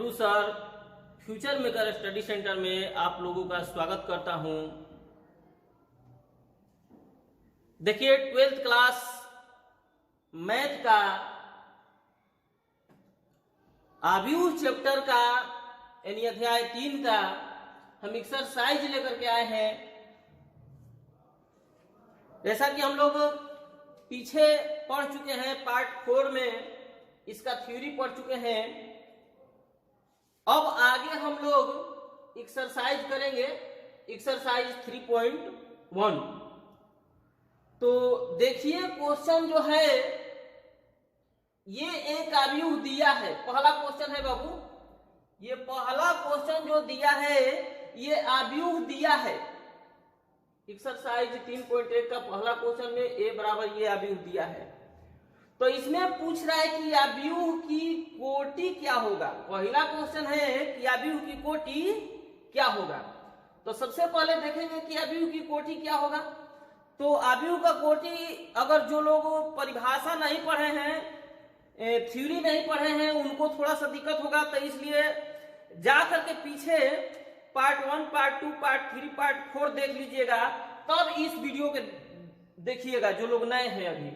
गुरु sir future maker study centre में आप लोगों का स्वागत करता हूं। देखिए 12th क्लास मैथ का आव्यूह चैप्टर का यानी अध्याय 3 का हम एक्सरसाइज लेकर के आए हैं। जैसा कि हम लोग पीछे पढ़ चुके हैं, पार्ट 4 में इसका थ्योरी पढ़ चुके हैं। अब आगे हम लोग एक्सरसाइज करेंगे, एक्सरसाइज 3.1। तो देखिए क्वेश्चन जो है ये एक आव्यूह दिया है। पहला क्वेश्चन है बाबू, ये पहला क्वेश्चन जो दिया है ये आव्यूह दिया है। एक्सरसाइज 3.1 का पहला क्वेश्चन में a बराबर ये आव्यूह दिया है। तो इसमें पूछ रहा है कि आव्यूह की कोटि क्या होगा। पहला क्वेश्चन है कि आव्यूह की कोटि क्या होगा। तो सबसे पहले देखेंगे कि आव्यूह की कोटि क्या होगा। तो आव्यूह का कोटि, अगर जो लोग परिभाषा नहीं पढ़े हैं, थ्योरी नहीं पढ़े हैं, उनको थोड़ा सा दिक्कत होगा। तो इसलिए जा करके पीछे पार्ट 1, पार्ट 2, पार्ट 3, पार्ट 4 देख लीजिएगा, तब इस वीडियो के देखिएगा जो लोग नए हैं अभी।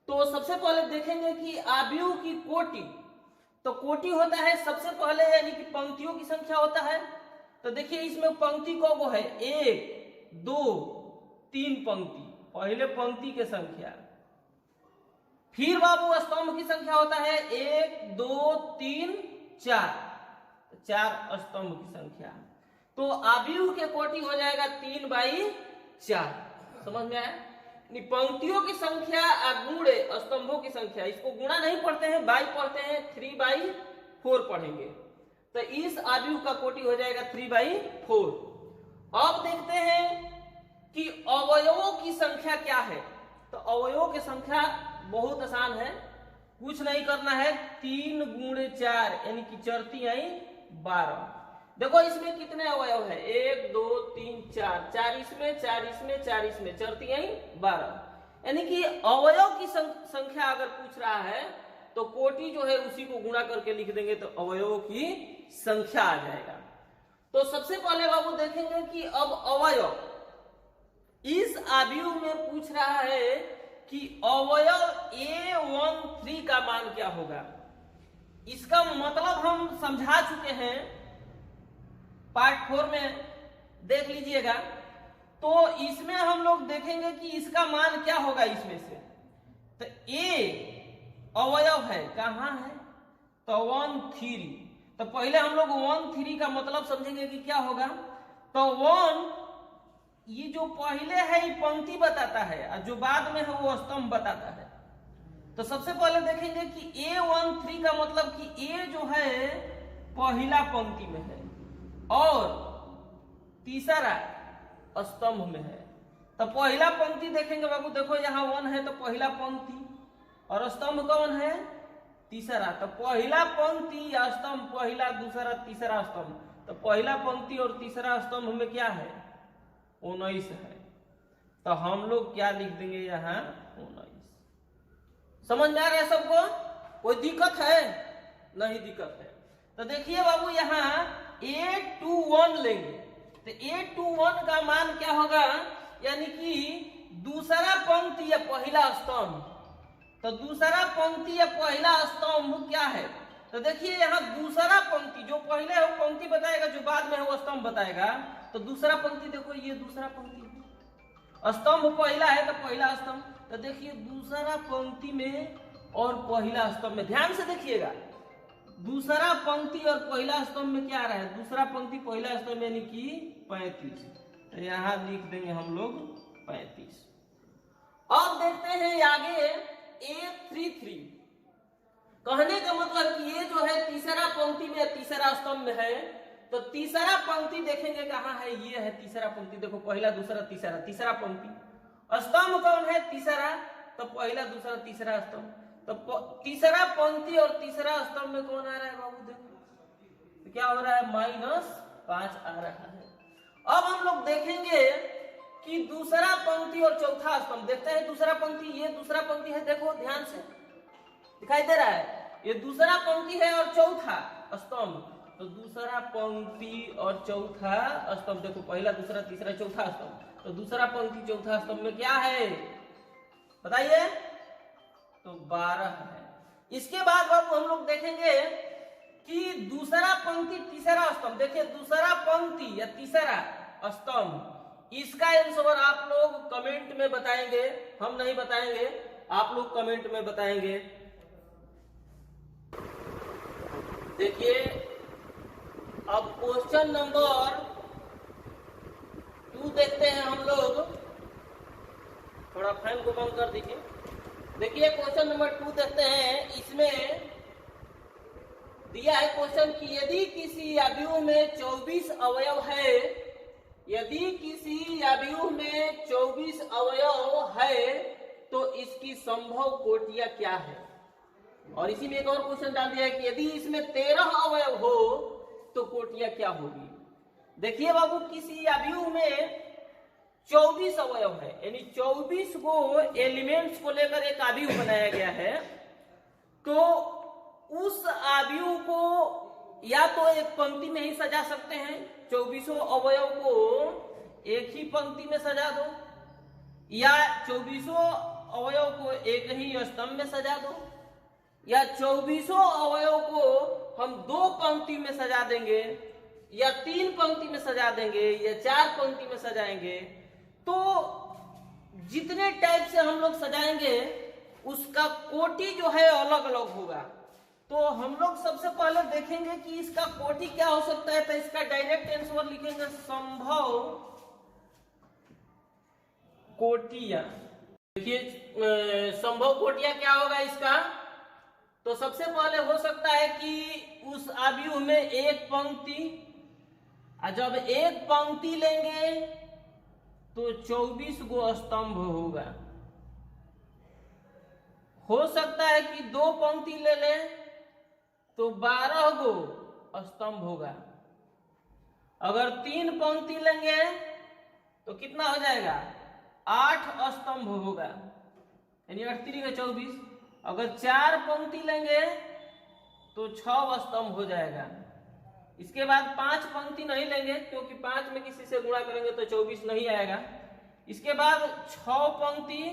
तो सबसे पहले देखेंगे कि आव्यूह की कोटि। तो कोटि होता है सबसे पहले यानी कि पंक्तियों की संख्या होता है। तो देखिए इसमें पंक्ति को है 1, 2, 3 पंक्ति, पहले पंक्ति की संख्या। फिर बाबू स्तंभ की संख्या होता है 1, 2, 3, 4 स्तंभ की संख्या। तो आव्यूह के कोटि हो जाएगा 3/4। समझ में आया? पंक्तियों की संख्या गुणे स्तंभों की संख्या, इसको गुणा नहीं पढ़ते हैं, बाई पढ़ते हैं, 3/4 पढ़ेंगे। तो इस आव्यूह का कोटि हो जाएगा 3/4। अब देखते हैं कि अवयवों की संख्या क्या है। तो अवयवों की संख्या बहुत आसान है, कुछ नहीं करना है। 3 × 4 यानी कि 4×3 = 12। देखो इसमें कितने अवयव है, 1, 2, 3, 4 इसमें, 4 इसमें, 4 इसमें, 4×3 = 12। यानी कि अवयव की संख्या अगर पूछ रहा है तो कोटि जो है उसी को गुणा करके लिख देंगे तो अवयवों की संख्या आ जाएगा। तो सबसे पहले बाबू देखेंगे कि अब अवयव इस आव्यूह में पूछ रहा है कि अवयव A13 का मान क्या होगा। इसका मतलब हम समझा चुके हैं, पार्ट 4 में देख लीजिएगा। तो इसमें हम लोग देखेंगे कि इसका मान क्या होगा इसमें से। तो A अवयव है, कहां है, तो 1, 3। तो पहले हम लोग 1, 3 का मतलब समझेंगे कि क्या होगा। तो 1 ये जो पहले है ये पंक्ति बताता है और जो बाद में है वो स्तंभ बताता है। तो सबसे पहले देखेंगे कि A13 का मतलब कि A जो है पहला पंक्ति में है और तीसरा स्तंभ में है। तो पहला पंक्ति देखेंगे बाबू, देखो यहाँ 1 है तो पहला पंक्ति, और स्तंभ कौन है, तीसरा। तो पहला पंक्ति या स्तंभ, पहला, दूसरा, तीसरा स्तंभ। तो पहला पंक्ति और तीसरा स्तंभ में क्या है, 19 है। तो हम लोग क्या लिख देंगे यहाँ, 19। समझ में आ रहा है सबको? कोई दिक्कत है? नहीं दिक्कत है। तो देखिए बाबू यहाँ A21 लेंगे। तो A21 का मान क्या होगा, यानी कि दूसरा पंक्ति या पहला स्तंभ। तो दूसरा पंक्ति या पहला स्तंभ क्या है। तो देखिए यहाँ दूसरा पंक्ति, जो पहले है वो पंक्ति बताएगा, जो बाद में है वो स्तंभ बताएगा। तो दूसरा पंक्ति देखो, ये दूसरा पंक्ति, स्तंभ पहला है तो पहला स्तंभ। तो देखिए दूसरा पंक्ति में और पहला स्तंभ में ध्यान से देखिएगा, दूसरा पंक्ति और पहला स्तंभ में क्या आ रहा है, दूसरा पंक्ति पहला स्तंभ यानी कि 35। तो यहाँ लिख देंगे हम लोग 35। अब देखते हैं आगे A33। कहने का मतलब कि ये जो है तीसरा पंक्ति में तीसरा स्तंभ में है। तो तीसरा पंक्ति देखेंगे कहाँ है, ये है तीसरा पंक्ति। देखो पहला, दूसरा, तीसरा, तीसरा पंक्ति। स्तंभ कौन है, तीसरा। तो पहला, दूसरा, तीसरा स्तंभ। तो तीसरा पंक्ति और तीसरा स्तंभ में कौन आ रहा है बाबू, देखो तो क्या हो रहा है, -5 आ रहा है। अब हम लोग देखेंगे कि दूसरा पंक्ति और चौथा स्तंभ। देखते हैं दूसरा पंक्ति, ये दूसरा पंक्ति है, देखो ध्यान से दिखाई दे रहा है, ये दूसरा पंक्ति है और चौथा स्तंभ। तो दूसरा पंक्ति और चौथा स्तंभ, देखो पहला दूसरा तीसरा चौथा स्तंभ, तो दूसरा पंक्ति चौथा स्तंभ में क्या है बताइए, तो 12 है। इसके बाद बाबू हम लोग देखेंगे कि दूसरा पंक्ति तीसरा स्तंभ, देखिए दूसरा पंक्ति या तीसरा स्तंभ, इसका आंसर आप लोग कमेंट में बताएंगे, हम नहीं बताएंगे, आप लोग कमेंट में बताएंगे। देखिए अब क्वेश्चन नंबर 2 देखते हैं हम लोग, थोड़ा फैन को बंद कर दीजिए। देखिए क्वेश्चन नंबर 2 देखते हैं, इसमें दिया है क्वेश्चन कि यदि किसी अवयव में 24 अवयव है, यदि किसी अवयव में 24 अवयव है तो इसकी संभव कोटियां क्या है। और इसी में एक और क्वेश्चन डाल दिया है कि यदि इसमें 13 अवयव हो तो कोटियां क्या होगी। देखिए बाबू किसी अवयव में 24 अवयव है, यानी 24 को एलिमेंट्स को लेकर एक अवयव बनाया गया है, तो उस अवयव को या तो एक पंक्ति में ही सजा सकते हैं, 24 अवयव को एक ही पंक्ति में सजा दो, या 24 अवयव को एक ही स्तंभ में सजा दो, या 24 अवयव को हम 2 पंक्ति में सजा देंगे, या 3 पंक्ति में सजा देंगे, या 4 पंक्ति में सजाएंगे। तो जितने टाइप से हम लोग सजाएंगे उसका कोटि जो है अलग अलग होगा। तो हम लोग सबसे पहले देखेंगे कि इसका कोटि क्या हो सकता है, तो इसका डायरेक्ट आंसर लिखेंगे संभव कोटियां। देखिए संभव कोटियां क्या होगा इसका, तो सबसे पहले हो सकता है कि उस अवयव में एक पंक्ति, और जब एक पंक्ति लेंगे तो 24 गो स्तंभ होगा। हो सकता है कि 2 पंक्ति ले लें तो 12 गो स्तंभ होगा। अगर 3 पंक्ति लेंगे तो कितना हो जाएगा, 8 स्तंभ होगा, यानी 8 3 का 24। अगर 4 पंक्ति लेंगे तो 6 स्तंभ हो जाएगा। इसके बाद 5 पंक्ति नहीं लेंगे क्योंकि 5 में किसी से गुणा करेंगे तो 24 नहीं आएगा। इसके बाद 6 पंक्ति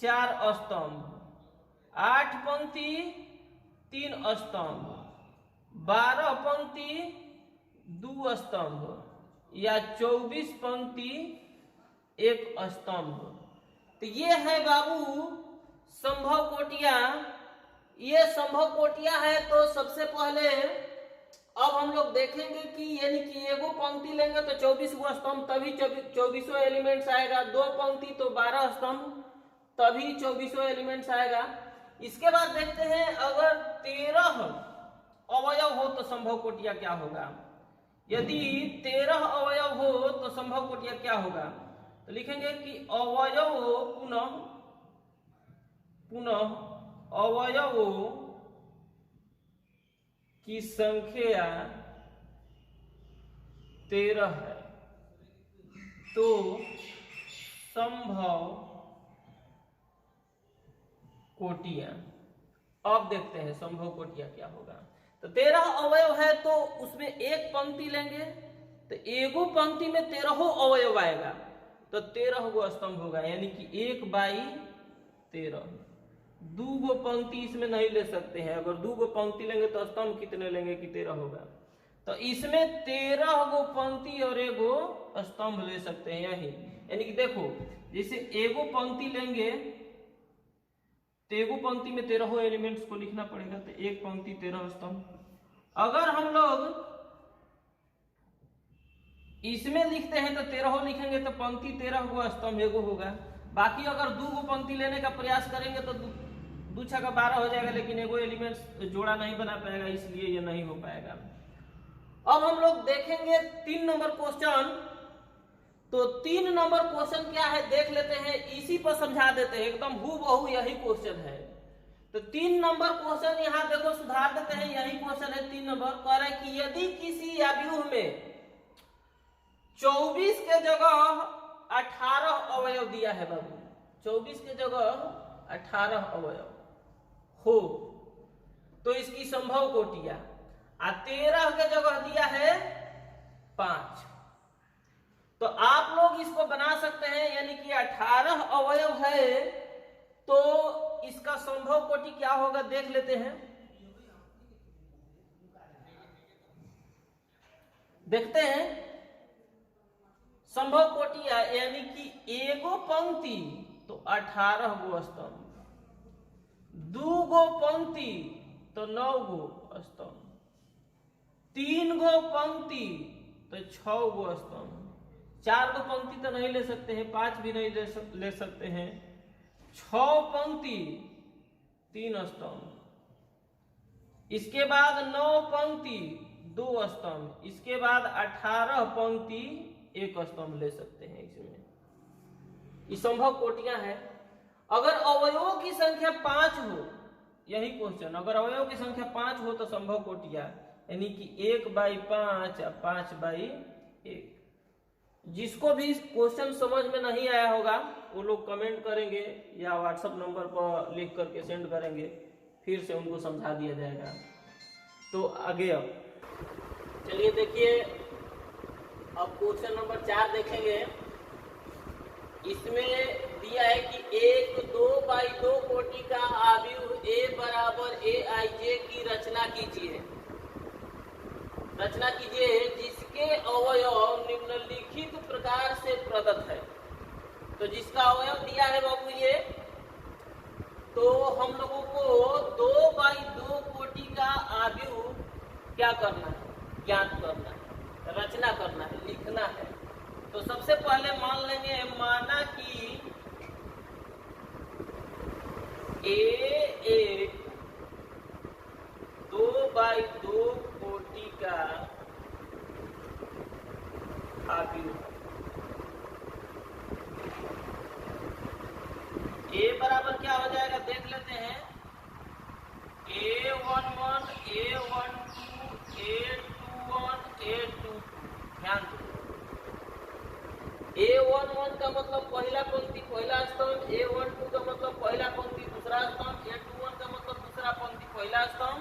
4 स्तंभ, 8 पंक्ति 3 स्तंभ, 12 पंक्ति 2 स्तंभ, या 24 पंक्ति 1 स्तंभ। तो ये है बाबू संभव कोटियां। ये संभव कोटियां है। तो सबसे पहले अब हम लोग देखेंगे कि यानी कि एगो पंक्ति लेंगे तो 24 गो स्तंभ, तभी 24 एलिमेंट्स आएगा। 2 पंक्ति तो 12 स्तंभ, तभी 24 एलिमेंट्स आएगा। इसके बाद देखते हैं अगर 13 अवयव हो तो संभव कोटियां क्या होगा। यदि 13 अवयव हो तो संभव कोटियां क्या होगा, तो लिखेंगे कि अवयव पुनः अवयव की संख्या 13 है तो संभव कोटियां। अब देखते हैं संभव कोटियां क्या होगा। तो 13 अवयव है तो उसमें एक पंक्ति लेंगे तो एगो पंक्ति में 13 अवयव आएगा तो 13 गो स्तंभ होगा, यानी कि 1/13। 2 गो पंक्ति इसमें नहीं ले सकते हैं। अगर 2 गो पंक्ति लेंगे तो स्तंभ कितने लेंगे कि 13 होगा। तो इसमें 13 गो पंक्ति और एगो स्तंभ ले सकते हैं यही। यानी कि देखो जैसे एगो पंक्ति लेंगे तो एगो पंक्ति में 13 एलिमेंट्स को लिखना पड़ेगा, तो एक पंक्ति 13 स्तंभ। अगर हम लोग इसमें लिखते हैं तो 13 लिखेंगे तो पंक्ति 13 गो स्तंभ एगो होगा। बाकी अगर 2 गो पंक्ति लेने का प्रयास करेंगे तो 2 छक्का 12 हो जाएगा, लेकिन एगो एलिमेंट्स जोड़ा नहीं बना पाएगा, इसलिए ये नहीं हो पाएगा। अब हम लोग देखेंगे 3 नंबर क्वेश्चन। तो 3 नंबर क्वेश्चन क्या है देख लेते हैं, इसी पर समझा देते हैं, एकदम हूबहू यही क्वेश्चन है। तो 3 नंबर क्वेश्चन यहाँ देखो सुधार देते हैं, यही क्वेश्चन है 3 नंबर। कह रहा है कि यदि किसी अवयव में 24 के जगह 18 अवयव दिया है बाबू, 24 के जगह 18 अवयव हो तो इसकी संभव कोटियां। और 13 के जगह दिया है 5। तो आप लोग इसको बना सकते हैं, यानी कि 18 अवयव है तो इसका संभव कोटि क्या होगा देख लेते हैं। देखते हैं संभव कोटि यानी कि एगो पंक्ति तो 18 गो स्तंभ, 2 गो पंक्ति तो 9 गो स्तंभ, 3 गो पंक्ति तो 6 गो स्तंभ, 4 गो पंक्ति तो नहीं ले सकते हैं, 5 भी नहीं ले सकते हैं, 6 पंक्ति 3 स्तंभ, इसके बाद 9 पंक्ति 2 स्तंभ, इसके बाद 18 पंक्ति 1 स्तंभ ले सकते हैं। इसमें ये संभव कोटियां हैं। अगर अवयवों की संख्या 5 हो, यही क्वेश्चन, अगर अवयवों की संख्या 5 हो तो संभव कोटियां यानी कि 1/5 या 5/1। जिसको भी क्वेश्चन समझ में नहीं आया होगा वो लोग कमेंट करेंगे या व्हाट्सएप नंबर पर लिख करके सेंड करेंगे, फिर से उनको समझा दिया जाएगा। तो आगे अब चलिए देखिए, अब क्वेश्चन नंबर 4 देखेंगे। इसमें दिया है कि एक 2/2 कोटि का आव्यूह A बराबर AIJ की रचना कीजिए। रचना कीजिए जिसके अवयव निम्नलिखित प्रकार से प्रदत्त है। तो जिसका अवयव दिया है बाबू ये, तो हम लोगों को 2/2 कोटि का आव्यूह क्या करना है, ज्ञात करना है, रचना करना है, लिखना है। तो सबसे पहले मान लेंगे, माना कि एक 2/2 कोटि का आव्यूह। ए बराबर क्या हो जाएगा देख लेते हैं, A11 A12 A21 A22। ध्यान दो, A11 का मतलब पहला पंक्ति पहला स्तंभ, A12 का मतलब पहला पंक्ति दूसरा स्तंभ, A21 का मतलब दूसरा पंक्ति पहला स्तंभ,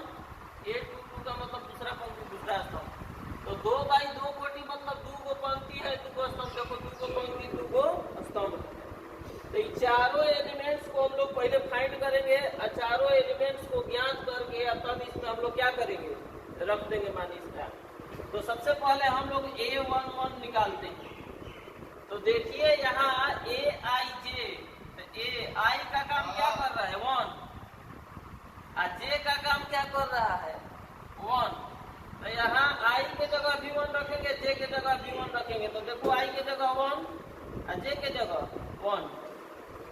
A22 का मतलब दूसरा पंक्ति दूसरा स्तंभ। तो 2/2 कोटि मतलब 2 गो पंक्ति है, 2 गो स्तंभ। देखो 2 गो पंक्ति 2 गो स्तंभ। तो ये चारों एलिमेंट्स को हम लोग पहले फाइंड करेंगे और चारों एलिमेंट्स को ज्ञात करके तब इसमें हम लोग क्या करेंगे, रख देंगे मान इसका। तो सबसे पहले हम लोग A11 निकालते हैं। तो देखिए यहाँ AIJ, तो AI का काम क्या कर रहा है 1, और J का काम क्या कर रहा है 1। तो यहाँ I के जगह भी 1 रखेंगे, J के जगह भी 1 रखेंगे। तो देखो I के जगह 1 और J के जगह 1।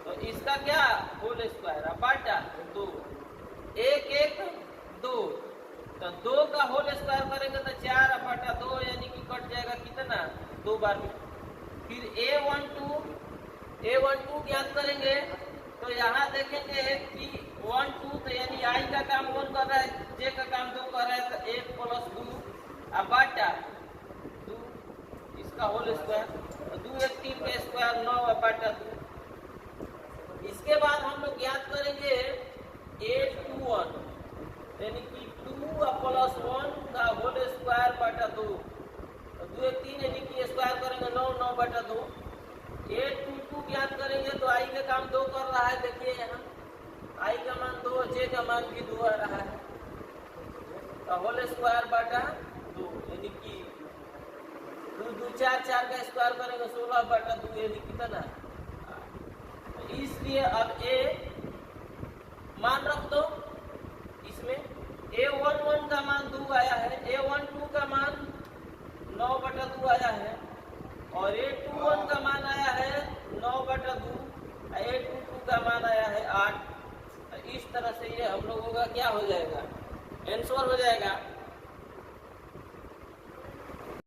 तो इसका क्या होल स्क्वायर बाटा 2, 1 1 2। तो 2 का होल स्क्वायर करेंगे तो 4/2 यानी कि कट जाएगा कितना 2 बार में। फिर A12 ज्ञात करेंगे। तो यहाँ देखेंगे कि 1 2 तो यानी I का काम 1 कर रहा है, J का काम 2 कर रहा है, तो 1 + 2 बाटा 2 इसका होल स्क्वायर। 2 1 3 का स्क्वायर 9/2। इसके बाद हम लोग ज्ञात करेंगे A21 यानी कि 2 + 1 का होल स्क्वायर बटा 2। तो 2 1 3 यानी कि स्क्वायर करेंगे 9 9/2। A22 ज्ञात करेंगे तो I का काम 2 कर रहा है। देखिए यहाँ I का मान 2, J का मान भी 2 आ रहा है। तो होल स्क्वायर बटा 2 यानी कि 2 2 4 4 का स्क्वायर करेंगे 16/2 यानी कितना। इसलिए अब A मान रख दो इसमें। A11 का मान 2 आया है, A12 का मान 9/2 आया है, और A21 का मान आया है 9/2, A22 का मान आया है 8। इस तरह से ये हम लोगों का क्या हो जाएगा, आंसर हो जाएगा।